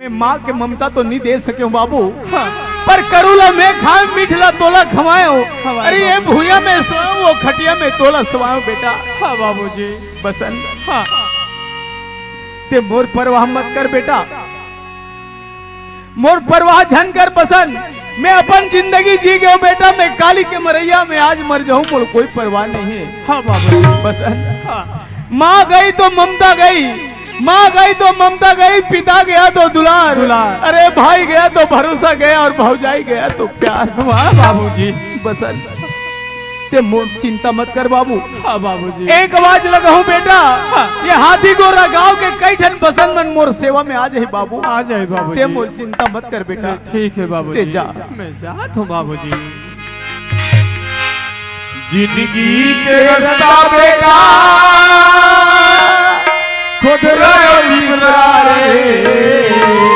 मैं माँ के ममता तो नहीं दे सके बाबू, पर करूला मैं खाए मिठला तोला खवायो। अरे ये भूया में सोऊं वो खटिया में तोला सवाऊं बेटा। हाँ बाबूजी। बसंत हाँ ते मोर परवाह मत कर बेटा, मोर परवाह झन कर बसंत। मैं अपन जिंदगी जी गयो बेटा, मैं काली के मरैया में आज मर जाऊं, मोर कोई परवाह नहीं है। हाँ बाबू बसंत हाँ। माँ गई तो ममता गई, माँ गई तो ममता गई, पिता गया तो दुलार, अरे भाई गया तो भरोसा गया और भौजाई गया तो प्यार। वाह बाबूजी। बसंत ते मोर चिंता मत कर बाबू। हाँ बाबूजी। एक आवाज लगाऊं बेटा, हाँ। ये हाथी गोरा गांव के कई ठन बसंत मन मोर सेवा में आ जाए बाबू। आ जाए बाबू। ते मोर चिंता मत कर बेटा। ठीक है बाबू। ते जा। मैं जात हूँ बाबूजी। जिंदगी के रास्ता बेटा खुद रहो रे